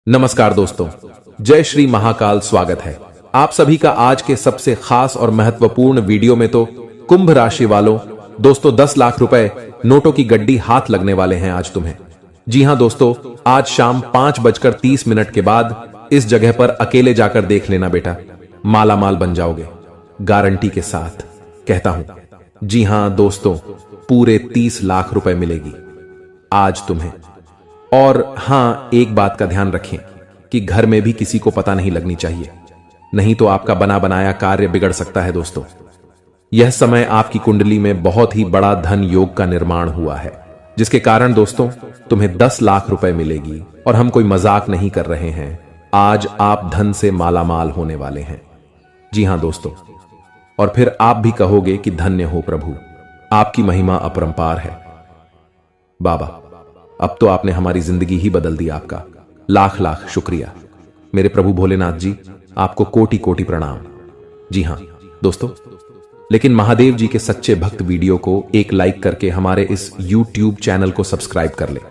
नमस्कार दोस्तों, जय श्री महाकाल। स्वागत है आप सभी का आज के सबसे खास और महत्वपूर्ण वीडियो में। तो कुंभ राशि वालों, दोस्तों 10 लाख रुपए नोटों की गड्डी हाथ लगने वाले हैं आज तुम्हें। जी हां दोस्तों, आज शाम 5:30 के बाद इस जगह पर अकेले जाकर देख लेना बेटा, माला माल बन जाओगे, गारंटी के साथ कहता हूं। जी हां दोस्तों, पूरे 30 लाख रुपए मिलेगी आज तुम्हें। और हां, एक बात का ध्यान रखें कि घर में भी किसी को पता नहीं लगनी चाहिए, नहीं तो आपका बना बनाया कार्य बिगड़ सकता है दोस्तों। यह समय आपकी कुंडली में बहुत ही बड़ा धन योग का निर्माण हुआ है, जिसके कारण दोस्तों तुम्हें 10 लाख रुपए मिलेगी। और हम कोई मजाक नहीं कर रहे हैं, आज आप धन से मालामाल होने वाले हैं। जी हां दोस्तों, और फिर आप भी कहोगे कि धन्य हो प्रभु, आपकी महिमा अपरंपार है। बाबा, अब तो आपने हमारी जिंदगी ही बदल दी। आपका लाख लाख शुक्रिया मेरे प्रभु भोलेनाथ जी, आपको कोटि कोटि प्रणाम। जी हां दोस्तों, लेकिन महादेव जी के सच्चे भक्त वीडियो को एक लाइक करके हमारे इस YouTube चैनल को सब्सक्राइब कर ले,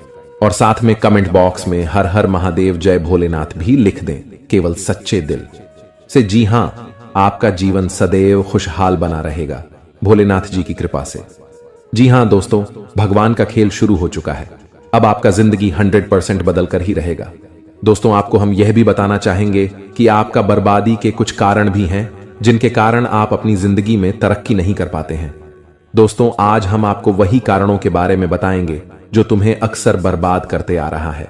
और साथ में कमेंट बॉक्स में हर हर महादेव जय भोलेनाथ भी लिख दें, केवल सच्चे दिल से। जी हां, आपका जीवन सदैव खुशहाल बना रहेगा भोलेनाथ जी की कृपा से। जी हां दोस्तों, भगवान का खेल शुरू हो चुका है। अब आपका जिंदगी 100% बदल कर ही रहेगा। दोस्तों, आपको हम यह भी बताना चाहेंगे कि आपका बर्बादी के कुछ कारण भी हैं, जिनके कारण आप अपनी जिंदगी में तरक्की नहीं कर पाते हैं। दोस्तों, आज हम आपको वही कारणों के बारे में बताएंगे जो तुम्हें अक्सर बर्बाद करते आ रहा है।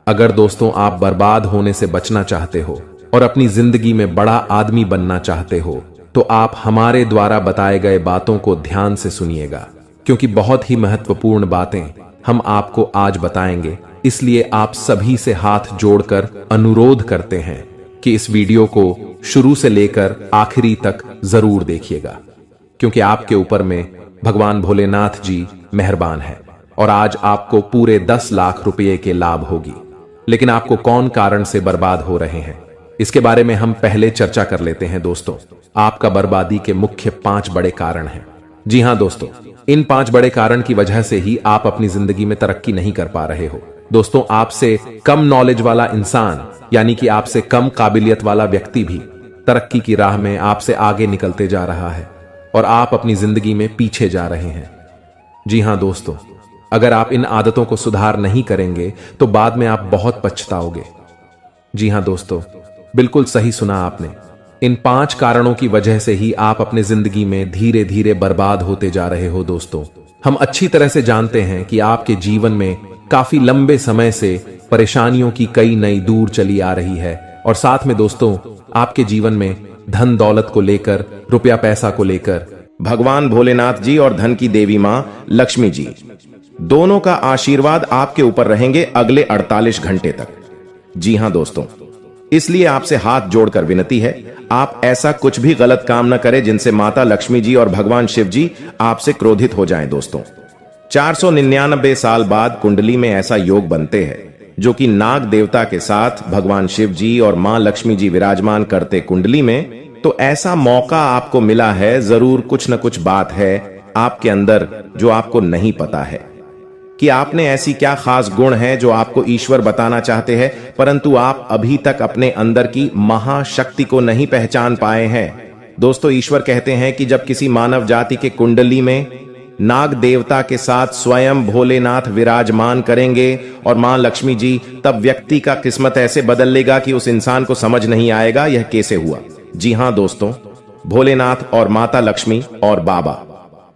अगर दोस्तों आप बर्बाद होने से बचना चाहते हो और अपनी जिंदगी में बड़ा आदमी बनना चाहते हो, तो आप हमारे द्वारा बताए गए बातों को ध्यान से सुनिएगा, क्योंकि बहुत ही महत्वपूर्ण बातें हम आपको आज बताएंगे। इसलिए आप सभी से हाथ जोड़कर अनुरोध करते हैं कि इस वीडियो को शुरू से लेकर आखिरी तक जरूर देखिएगा, क्योंकि आपके ऊपर में भगवान भोलेनाथ जी मेहरबान है और आज आपको पूरे 10 लाख रुपए के लाभ होगी। लेकिन आपको कौन कारण से बर्बाद हो रहे हैं, इसके बारे में हम पहले चर्चा कर लेते हैं। दोस्तों, आपका बर्बादी के मुख्य 5 बड़े कारण हैं। जी हां दोस्तों, इन 5 बड़े कारण की वजह से ही आप अपनी जिंदगी में तरक्की नहीं कर पा रहे हो। दोस्तों, आपसे कम नॉलेज वाला इंसान, यानी कि आपसे कम काबिलियत वाला व्यक्ति भी तरक्की की राह में आपसे आगे निकलते जा रहा है और आप अपनी जिंदगी में पीछे जा रहे हैं। जी हां दोस्तों, अगर आप इन आदतों को सुधार नहीं करेंगे तो बाद में आप बहुत पछताओगे। जी हां दोस्तों, बिल्कुल सही सुना आपने। इन 5 कारणों की वजह से ही आप अपने जिंदगी में धीरे धीरे बर्बाद होते जा रहे हो। दोस्तों, हम अच्छी तरह से जानते हैं कि आपके जीवन में काफी लंबे समय से परेशानियों की कई नई दूर चली आ रही है, और साथ में दोस्तों आपके जीवन में धन दौलत को लेकर, रुपया पैसा को लेकर भगवान भोलेनाथ जी और धन की देवी मां लक्ष्मी जी दोनों का आशीर्वाद आपके ऊपर रहेंगे अगले 48 घंटे तक। जी हां दोस्तों, इसलिए आपसे हाथ जोड़कर विनती है, आप ऐसा कुछ भी गलत काम न करें जिनसे माता लक्ष्मी जी और भगवान शिव जी आपसे क्रोधित हो जाएं। दोस्तों, 499 साल बाद कुंडली में ऐसा योग बनते हैं जो कि नाग देवता के साथ भगवान शिव जी और मां लक्ष्मी जी विराजमान करते कुंडली में। तो ऐसा मौका आपको मिला है, जरूर कुछ न कुछ बात है आपके अंदर जो आपको नहीं पता है कि आपने ऐसी क्या खास गुण है जो आपको ईश्वर बताना चाहते हैं, परंतु आप अभी तक अपने अंदर की महाशक्ति को नहीं पहचान पाए हैं। दोस्तों, ईश्वर कहते हैं कि जब किसी मानव जाति के कुंडली में नाग देवता के साथ स्वयं भोलेनाथ विराजमान करेंगे और मां लक्ष्मी जी, तब व्यक्ति का किस्मत ऐसे बदल लेगा कि उस इंसान को समझ नहीं आएगा यह कैसे हुआ। जी हां दोस्तों, भोलेनाथ और माता लक्ष्मी और बाबा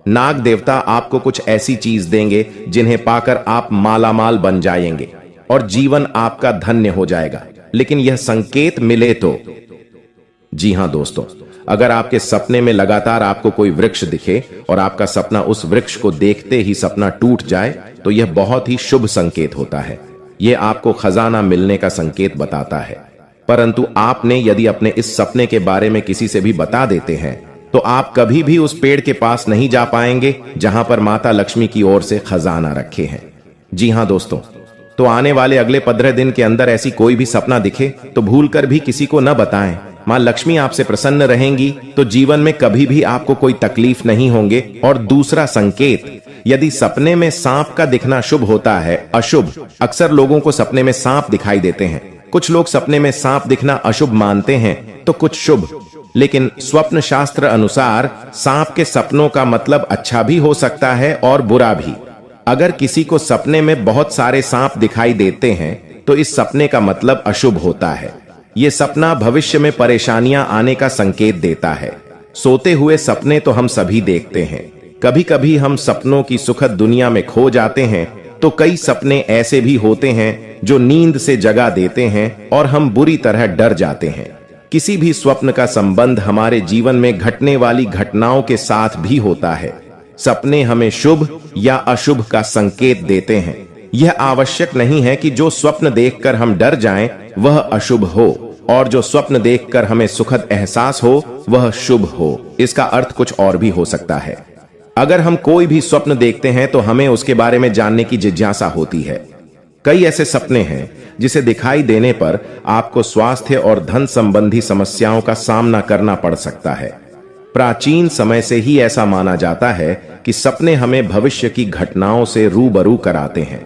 नाग देवता आपको कुछ ऐसी चीज देंगे जिन्हें पाकर आप मालामाल बन जाएंगे और जीवन आपका धन्य हो जाएगा। लेकिन यह संकेत मिले तो। जी हां दोस्तों, अगर आपके सपने में लगातार आपको कोई वृक्ष दिखे और आपका सपना उस वृक्ष को देखते ही सपना टूट जाए, तो यह बहुत ही शुभ संकेत होता है। यह आपको खजाना मिलने का संकेत बताता है। परंतु आपने यदि अपने इस सपने के बारे में किसी से भी बता देते हैं, तो आप कभी भी उस पेड़ के पास नहीं जा पाएंगे जहां पर माता लक्ष्मी की ओर से खजाना रखे हैं। जी हां दोस्तों, तो आने वाले अगले 15 दिन के अंदर ऐसी कोई भी सपना दिखे तो भूलकर भी किसी को न बताएं। मां लक्ष्मी आपसे प्रसन्न रहेंगी तो जीवन में कभी भी आपको कोई तकलीफ नहीं होंगे। और दूसरा संकेत, यदि सपने में सांप का दिखना शुभ होता है, अशुभ, अक्सर लोगों को सपने में सांप दिखाई देते हैं, कुछ लोग सपने में सांप दिखना अशुभ मानते हैं तो कुछ शुभ, लेकिन स्वप्न शास्त्र अनुसार सांप के सपनों का मतलब अच्छा भी हो सकता है और बुरा भी। अगर किसी को सपने में बहुत सारे सांप दिखाई देते हैं तो इस सपने का मतलब अशुभ होता है। यह सपना भविष्य में परेशानियां आने का संकेत देता है। सोते हुए सपने तो हम सभी देखते हैं। कभी कभी हम सपनों की सुखद दुनिया में खो जाते हैं तो कई सपने ऐसे भी होते हैं जो नींद से जगा देते हैं और हम बुरी तरह डर जाते हैं। किसी भी स्वप्न का संबंध हमारे जीवन में घटने वाली घटनाओं के साथ भी होता है। सपने हमें शुभ या अशुभ का संकेत देते हैं। यह आवश्यक नहीं है कि जो स्वप्न देखकर हम डर जाएं वह अशुभ हो और जो स्वप्न देखकर हमें सुखद एहसास हो वह शुभ हो। इसका अर्थ कुछ और भी हो सकता है। अगर हम कोई भी स्वप्न देखते हैं तो हमें उसके बारे में जानने की जिज्ञासा होती है। कई ऐसे सपने हैं जिसे दिखाई देने पर आपको स्वास्थ्य और धन संबंधी समस्याओं का सामना करना पड़ सकता है। प्राचीन समय से ही ऐसा माना जाता है कि सपने हमें भविष्य की घटनाओं से रूबरू कराते हैं।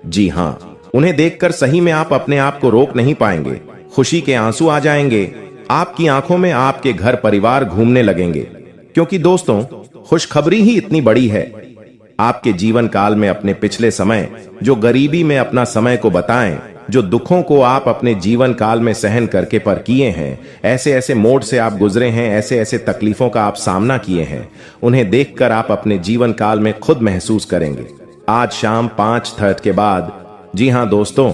जी हाँ, उन्हें देखकर सही में आप अपने आप को रोक नहीं पाएंगे। खुशी के आंसू आ जाएंगे। आपकी आंखों में आपके घर परिवार घूमने लगेंगे, क्योंकि दोस्तों खुशखबरी ही इतनी बड़ी है। आपके जीवन काल में अपने पिछले समय, जो गरीबी में अपना समय को बताएं, जो दुखों को आप अपने जीवन काल में सहन करके पर किए हैं, ऐसे ऐसे मोड़ से आप गुजरे हैं, ऐसे ऐसे तकलीफों का आप सामना किए हैं, उन्हें देखकर आप अपने जीवन काल में खुद महसूस करेंगे। आज शाम 5:30 के बाद, जी हां दोस्तों,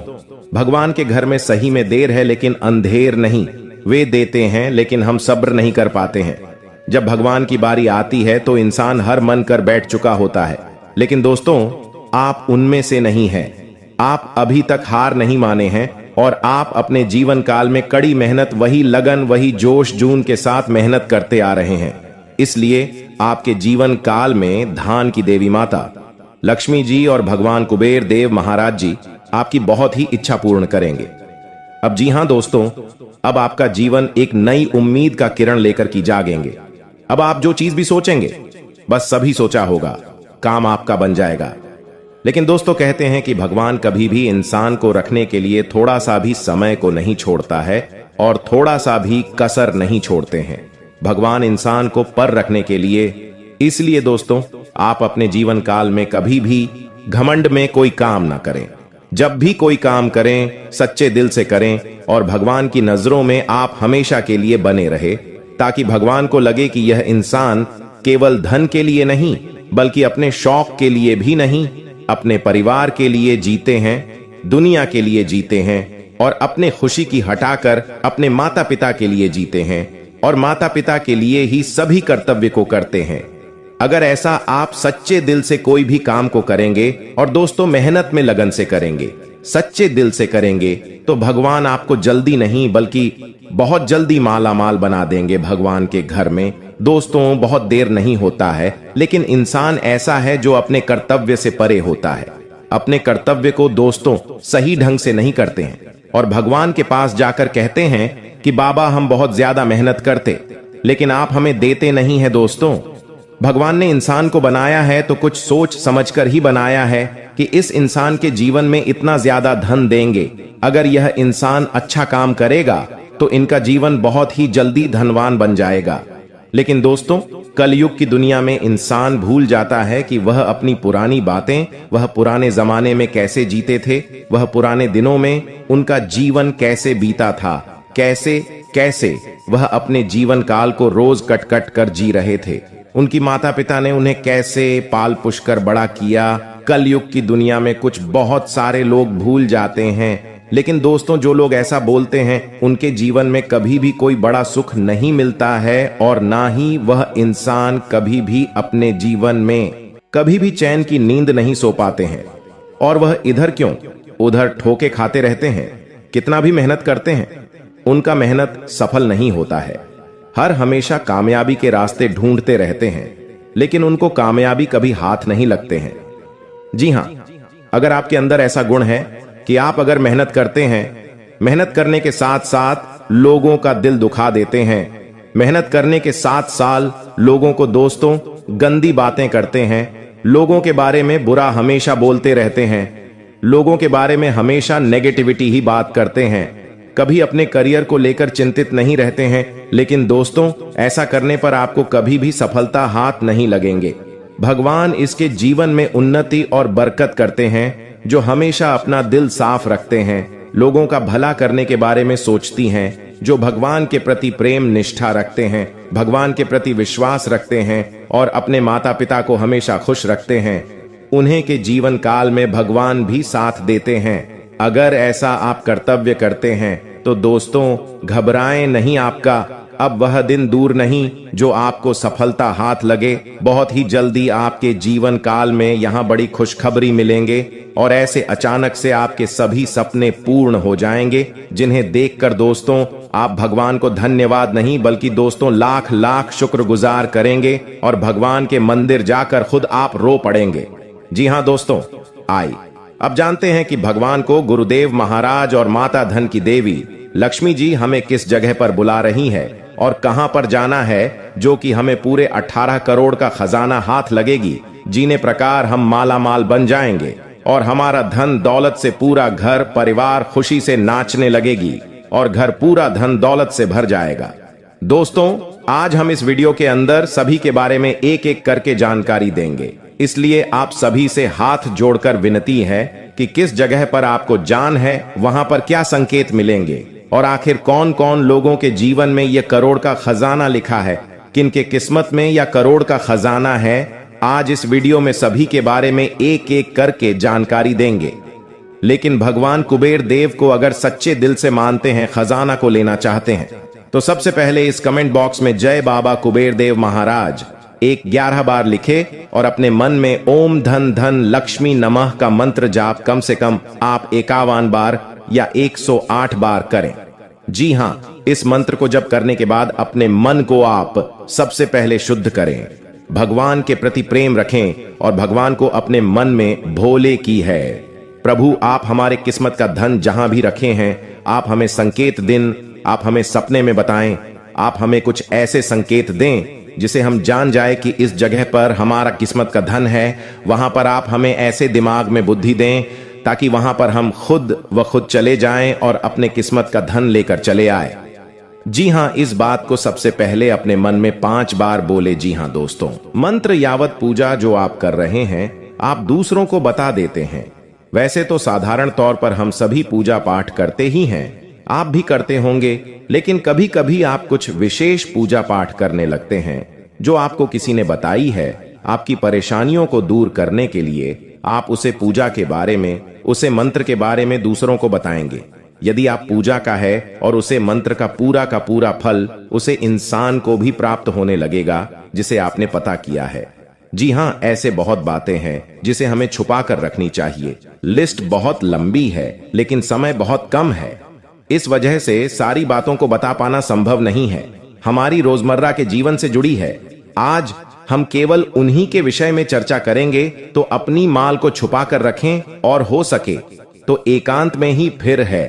भगवान के घर में सही में देर है लेकिन अंधेर नहीं। वे देते हैं लेकिन हम सब्र नहीं कर पाते हैं। जब भगवान की बारी आती है तो इंसान हर मन कर बैठ चुका होता है, लेकिन दोस्तों आप उनमें से नहीं हैं। आप अभी तक हार नहीं माने हैं और आप अपने जीवन काल में कड़ी मेहनत, वही लगन, वही जोश जून के साथ मेहनत करते आ रहे हैं। इसलिए आपके जीवन काल में धान की देवी माता लक्ष्मी जी और भगवान कुबेर देव महाराज जी आपकी बहुत ही इच्छा पूर्ण करेंगे। अब जी हां दोस्तों, अब आपका जीवन एक नई उम्मीद का किरण लेकर की जागेंगे। अब आप जो चीज भी सोचेंगे, बस सभी सोचा होगा, काम आपका बन जाएगा। लेकिन दोस्तों कहते हैं कि भगवान कभी भी इंसान को रखने के लिए थोड़ा सा भी समय को नहीं छोड़ता है और थोड़ा सा भी कसर नहीं छोड़ते हैं। भगवान इंसान को पर रखने के लिए। इसलिए दोस्तों आप अपने जीवन काल में कभी भी घमंड में कोई काम ना करें। जब भी कोई काम करें सच्चे दिल से करें और भगवान की नजरों में आप हमेशा के लिए बने रहे, ताकि भगवान को लगे कि यह इंसान केवल धन के लिए नहीं बल्कि अपने शौक के लिए भी नहीं, अपने परिवार के लिए जीते हैं, दुनिया के लिए जीते हैं और अपने खुशी की हटाकर अपने माता पिता के लिए जीते हैं और माता पिता के लिए ही सभी कर्तव्य को करते हैं। अगर ऐसा आप सच्चे दिल से कोई भी काम को करेंगे और दोस्तों मेहनत में लगन से करेंगे, सच्चे दिल से करेंगे, तो भगवान आपको जल्दी नहीं बल्कि बहुत जल्दी माला माल बना देंगे भगवान के घर में। दोस्तों बहुत देर नहीं होता है, लेकिन इंसान ऐसा है जो अपने कर्तव्य से परे होता है। अपने कर्तव्य को दोस्तों सही ढंग से नहीं करते हैं और भगवान के पास जाकर कहते हैं कि बाबा हम बहुत ज्यादा मेहनत करते, लेकिन आप हमें देते नहीं है। दोस्तों भगवान ने इंसान को बनाया है तो कुछ सोच समझकर ही बनाया है कि इस इंसान के जीवन में इतना ज्यादा धन देंगे। अगर यह इंसान अच्छा काम करेगा तो इनका जीवन बहुत ही जल्दी धनवान बन जाएगा। लेकिन दोस्तों कलयुग की दुनिया में इंसान भूल जाता है कि वह अपनी पुरानी बातें, वह पुराने जमाने में कैसे जीते थे, वह पुराने दिनों में उनका जीवन कैसे बीता था, कैसे कैसे वह अपने जीवन काल को रोज कट कट कर जी रहे थे। उनकी माता पिता ने उन्हें कैसे पाल पुष कर बड़ा किया। कलयुग की दुनिया में कुछ बहुत सारे लोग भूल जाते हैं, लेकिन दोस्तों जो लोग ऐसा बोलते हैं उनके जीवन में कभी भी कोई बड़ा सुख नहीं मिलता है और ना ही वह इंसान कभी भी अपने जीवन में कभी भी चैन की नींद नहीं सो पाते हैं। और वह इधर क्यों उधर ठोके खाते रहते हैं, कितना भी मेहनत करते हैं उनका मेहनत सफल नहीं होता है। हर हमेशा कामयाबी के रास्ते ढूंढते रहते हैं, लेकिन उनको कामयाबी कभी हाथ नहीं लगते हैं। जी हां, अगर आपके अंदर ऐसा गुण है कि आप अगर मेहनत करते हैं, मेहनत करने के साथ साथ लोगों का दिल दुखा देते हैं, मेहनत करने के साथ साथ लोगों को दोस्तों गंदी बातें करते हैं, लोगों के बारे में बुरा हमेशा बोलते रहते हैं, लोगों के बारे में हमेशा नेगेटिविटी ही बात करते हैं, कभी अपने करियर को लेकर चिंतित नहीं रहते हैं, लेकिन दोस्तों ऐसा करने पर आपको कभी भी सफलता हाथ नहीं लगेंगे। भगवान इसके जीवन में उन्नति और बरकत करते हैं जो हमेशा अपना दिल साफ रखते हैं, लोगों का भला करने के बारे में सोचती हैं, जो भगवान के प्रति प्रेम निष्ठा रखते हैं, भगवान के प्रति विश्वास रखते हैं और अपने माता पिता को हमेशा खुश रखते हैं। उन्हें के जीवन काल में भगवान भी साथ देते हैं। अगर ऐसा आप कर्तव्य करते हैं तो दोस्तों घबराएं नहीं, आपका अब वह दिन दूर नहीं जो आपको सफलता हाथ लगे। बहुत ही जल्दी आपके जीवन काल में यहाँ बड़ी खुशखबरी मिलेंगे और ऐसे अचानक से आपके सभी सपने पूर्ण हो जाएंगे, जिन्हें देखकर दोस्तों आप भगवान को धन्यवाद नहीं बल्कि दोस्तों लाख लाख शुक्रगुजार करेंगे और भगवान के मंदिर जाकर खुद आप रो पड़ेंगे। जी हाँ दोस्तों, आइए अब जानते हैं कि भगवान को गुरुदेव महाराज और माता धन की देवी लक्ष्मी जी हमें किस जगह पर बुला रही है और कहां पर जाना है, जो कि हमें पूरे 18 करोड़ का खजाना हाथ लगेगी, जीने प्रकार हम माला माल बन जाएंगे और हमारा धन दौलत से पूरा घर परिवार खुशी से नाचने लगेगी और घर पूरा धन दौलत से भर जाएगा। दोस्तों आज हम इस वीडियो के अंदर सभी के बारे में एक एक करके जानकारी देंगे, इसलिए आप सभी से हाथ जोड़कर विनती है कि किस जगह पर आपको जान है, वहां पर क्या संकेत मिलेंगे और आखिर कौन कौन लोगों के जीवन में यह करोड़ का खजाना लिखा है, किनके किस्मत में या करोड़ का खजाना है। आज इस वीडियो में सभी के बारे में एक एक करके जानकारी देंगे। लेकिन भगवान कुबेर देव को अगर सच्चे दिल से मानते हैं, खजाना को लेना चाहते हैं, तो सबसे पहले इस कमेंट बॉक्स में जय बाबा कुबेर देव महाराज 11 बार लिखे और अपने मन में ओम धन धन लक्ष्मी नमः का मंत्र जाप कम से कम आप 51 बार या 108 बार करें। जी हाँ, इस मंत्र को जप करने के बाद अपने मन को आप सबसे पहले शुद्ध करें, भगवान के प्रति प्रेम रखें और भगवान को अपने मन में भोले की है। प्रभु आप हमारे किस्मत का धन जहां भी रखे हैं, आप हमें संकेत दिन, आप हमें सपने में बताएं, आप हमें कुछ ऐसे संकेत दें जिसे हम जान जाए कि इस जगह पर हमारा किस्मत का धन है। वहां पर आप हमें ऐसे दिमाग में बुद्धि दें ताकि वहां पर हम खुद चले जाएं और अपने किस्मत का धन लेकर चले आए। जी हां, इस बात को सबसे पहले अपने मन में 5 बार बोले। जी हां दोस्तों, मंत्र यावत पूजा जो आप कर रहे हैं आप दूसरों को बता देते हैं। वैसे तो साधारण तौर पर हम सभी पूजा पाठ करते ही हैं, आप भी करते होंगे, लेकिन कभी कभी आप कुछ विशेष पूजा पाठ करने लगते हैं जो आपको किसी ने बताई है। आपकी परेशानियों को दूर करने के लिए आप उसे पूजा के बारे में, उसे मंत्र के बारे में दूसरों को बताएंगे। यदि आप पूजा का है और उसे मंत्र का पूरा फल उसे इंसान को भी प्राप्त होने लगेगा जिसे आपने पता किया है। जी हाँ, ऐसे बहुत बातें हैं जिसे हमें छुपा कर रखनी चाहिए। लिस्ट बहुत लंबी है लेकिन समय बहुत कम है, इस वजह से सारी बातों को बता पाना संभव नहीं है। हमारी रोजमर्रा के जीवन से जुड़ी है। आज हम केवल उन्हीं के विषय में चर्चा करेंगे, तो अपनी माल को छुपा कर रखें और हो सके तो एकांत में ही फिर है।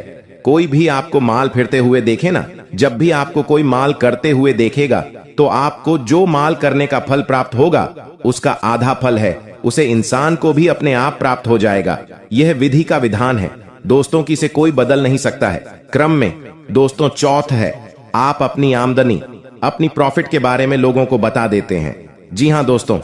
कोई भी आपको माल फिरते हुए देखे ना, जब भी आपको कोई माल करते हुए देखेगा तो आपको जो माल करने का फल प्राप्त होगा उसका आधा फल है, उसे इंसान को भी अपने आप प्राप्त हो जाएगा। यह विधि का विधान है दोस्तों, की से कोई बदल नहीं सकता है। क्रम में दोस्तों चौथ है, आप अपनी आमदनी, अपनी प्रॉफिट के बारे में लोगों को बता देते हैं। जी हां दोस्तों,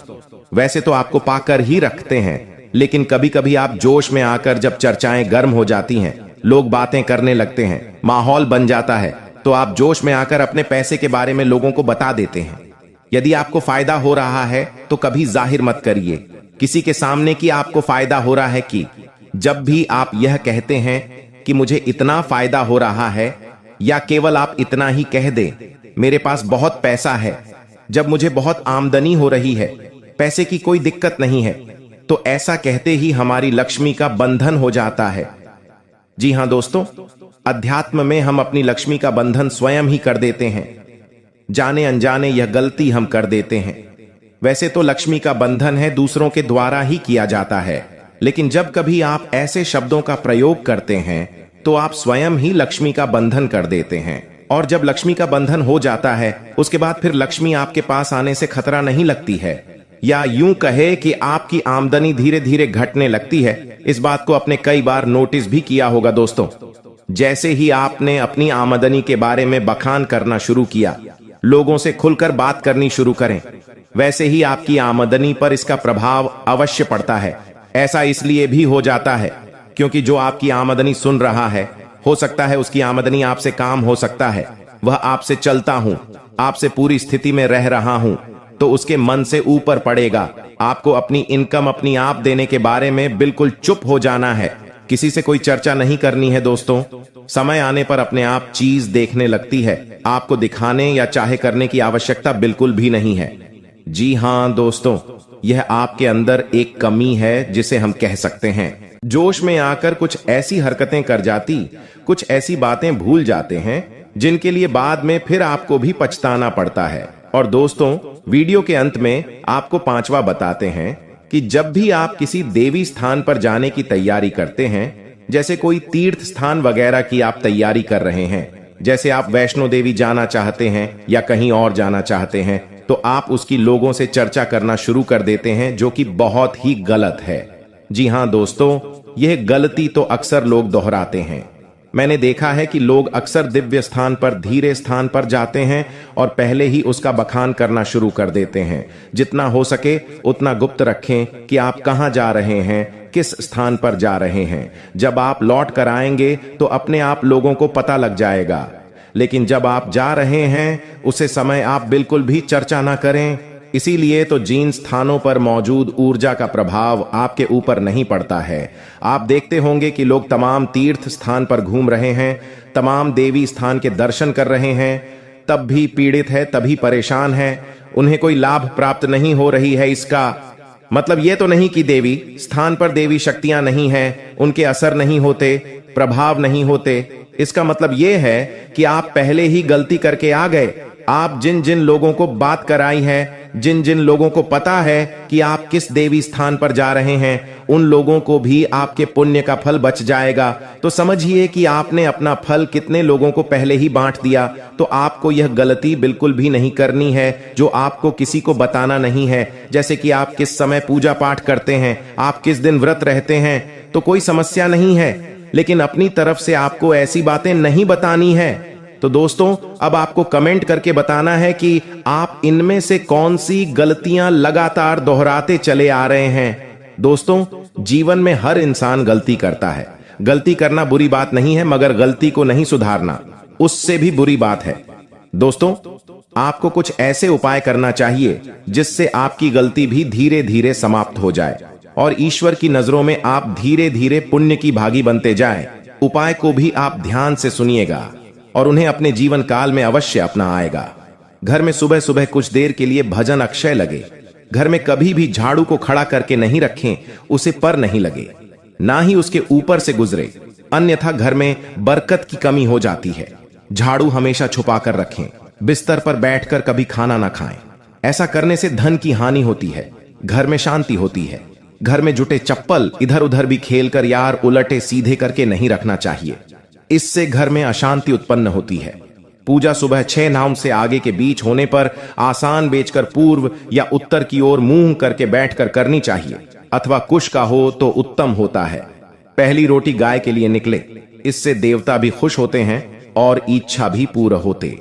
वैसे तो आपको पाकर ही रखते हैं, लेकिन कभी कभी आप जोश में आकर जब चर्चाएं गर्म हो जाती हैं, लोग बातें करने लगते हैं, माहौल बन जाता है, तो आप जोश में आकर अपने पैसे के बारे में लोगों को बता देते हैं। यदि आपको फायदा हो रहा है तो कभी जाहिर मत करिए किसी के सामने कि आपको फायदा हो रहा है। कि जब भी आप यह कहते हैं कि मुझे इतना फायदा हो रहा है, या केवल आप इतना ही कह दें मेरे पास बहुत पैसा है, जब मुझे बहुत आमदनी हो रही है, पैसे की कोई दिक्कत नहीं है, तो ऐसा कहते ही हमारी लक्ष्मी का बंधन हो जाता है। जी हां दोस्तों, अध्यात्म में हम अपनी लक्ष्मी का बंधन स्वयं ही कर देते हैं। जाने अनजाने यह गलती हम कर देते हैं। वैसे तो लक्ष्मी का बंधन है दूसरों के द्वारा ही किया जाता है, लेकिन जब कभी आप ऐसे शब्दों का प्रयोग करते हैं तो आप स्वयं ही लक्ष्मी का बंधन कर देते हैं। और जब लक्ष्मी का बंधन हो जाता है उसके बाद फिर लक्ष्मी आपके पास आने से खतरा नहीं लगती है, या यूं कहे कि आपकी आमदनी धीरे धीरे घटने लगती है। इस बात को आपने कई बार नोटिस भी किया होगा दोस्तों। जैसे ही आपने अपनी आमदनी के बारे में बखान करना शुरू किया, लोगों से खुलकर बात करनी शुरू करें, वैसे ही आपकी आमदनी पर इसका प्रभाव अवश्य पड़ता है। ऐसा इसलिए भी हो जाता है क्योंकि जो आपकी आमदनी सुन रहा है, हो सकता है उसकी आमदनी आपसे काम हो सकता है, वह आपसे चलता हूं, आपसे पूरी स्थिति में रह रहा हूं, तो उसके मन से ऊपर पड़ेगा। आपको अपनी इनकम अपनी आप देने के बारे में बिल्कुल चुप हो जाना है, किसी से कोई चर्चा नहीं करनी है। दोस्तों, समय आने पर अपने आप चीज देखने लगती है, आपको दिखाने या चाहे करने की आवश्यकता बिल्कुल भी नहीं है। जी हां दोस्तों, यह आपके अंदर एक कमी है जिसे हम कह सकते हैं। जोश में आकर कुछ ऐसी हरकतें कर जाती, कुछ ऐसी बातें भूल जाते हैं जिनके लिए बाद में फिर आपको भी पछताना पड़ता है। और दोस्तों, वीडियो के अंत में आपको पांचवा बताते हैं कि जब भी आप किसी देवी स्थान पर जाने की तैयारी करते हैं, जैसे कोई तीर्थ स्थान वगैरह की आप तैयारी कर रहे हैं, जैसे आप वैष्णो देवी जाना चाहते हैं या कहीं और जाना चाहते हैं, तो आप उसकी लोगों से चर्चा करना शुरू कर देते हैं, जो कि बहुत ही गलत है। जी हां दोस्तों, यह गलती तो अक्सर लोग दोहराते हैं। मैंने देखा है कि लोग अक्सर दिव्य स्थान पर, धीरे स्थान पर जाते हैं और पहले ही उसका बखान करना शुरू कर देते हैं। जितना हो सके उतना गुप्त रखें कि आप कहां जा रहे हैं, किस स्थान पर जा रहे हैं। जब आप लौट कर आएंगे तो अपने आप लोगों को पता लग जाएगा। लेकिन जब आप जा रहे हैं, उसे समय आप बिल्कुल भी चर्चा ना करें। इसीलिए तो जिन स्थानों पर मौजूद ऊर्जा का प्रभाव आपके ऊपर नहीं पड़ता है। आप देखते होंगे कि लोग तमाम तीर्थ स्थान पर घूम रहे हैं, तमाम देवी स्थान के दर्शन कर रहे हैं, तब भी पीड़ित है, तभी परेशान है, उन्हें कोई लाभ प्राप्त नहीं हो रही है। इसका मतलब यह तो नहीं कि देवी स्थान पर देवी शक्तियां नहीं हैं, उनके असर नहीं होते, प्रभाव नहीं होते। इसका मतलब यह है कि आप पहले ही गलती करके आ गए। आप जिन जिन लोगों को बात कराई है, जिन जिन लोगों को पता है कि आप किस देवी स्थान पर जा रहे हैं, उन लोगों को भी आपके पुण्य का फल बच जाएगा। तो समझिए कि आपने अपना फल कितने लोगों को पहले ही बांट दिया। तो आपको यह गलती बिल्कुल भी नहीं करनी है जो आपको किसी को बताना नहीं है। जैसे कि आप किस समय पूजा पाठ करते हैं, आप किस दिन व्रत रहते हैं, तो कोई समस्या नहीं है, लेकिन अपनी तरफ से आपको ऐसी बातें नहीं बतानी है। तो दोस्तों, अब आपको कमेंट करके बताना है कि आप इनमें से कौन सी गलतियां लगातार दोहराते चले आ रहे हैं। दोस्तों, जीवन में हर इंसान गलती करता है। गलती करना बुरी बात नहीं है, मगर गलती को नहीं सुधारना उससे भी बुरी बात है। दोस्तों, आपको कुछ ऐसे उपाय करना चाहिए जिससे आपकी गलती भी धीरे धीरे समाप्त हो जाए और ईश्वर की नजरों में आप धीरे धीरे पुण्य की भागी बनते जाएं। उपाय को भी आप ध्यान से सुनिएगा और उन्हें अपने जीवन काल में अवश्य अपना आएगा। घर में सुबह सुबह कुछ देर के लिए भजन अक्षय लगे। घर में कभी भी झाड़ू को खड़ा करके नहीं रखें, उसे पर नहीं लगे, ना ही उसके ऊपर से गुजरे, अन्यथा घर में बरकत की कमी हो जाती है। झाड़ू हमेशा छुपा कर रखें। बिस्तर पर बैठकर कभी खाना ना खाएं। ऐसा करने से धन की हानि होती है, घर में शांति होती है। घर में जुटे चप्पल इधर उधर भी खेलकर यार उलटे सीधे करके नहीं रखना चाहिए, इससे घर में अशांति उत्पन्न होती है। पूजा सुबह 6 नाम से आगे के बीच होने पर आसान बेचकर पूर्व या उत्तर की ओर मुंह करके बैठकर करनी चाहिए, अथवा कुश का हो तो उत्तम होता है। पहली रोटी गाय के लिए निकले, इससे देवता भी खुश होते हैं और इच्छा भी पूर्ण होते।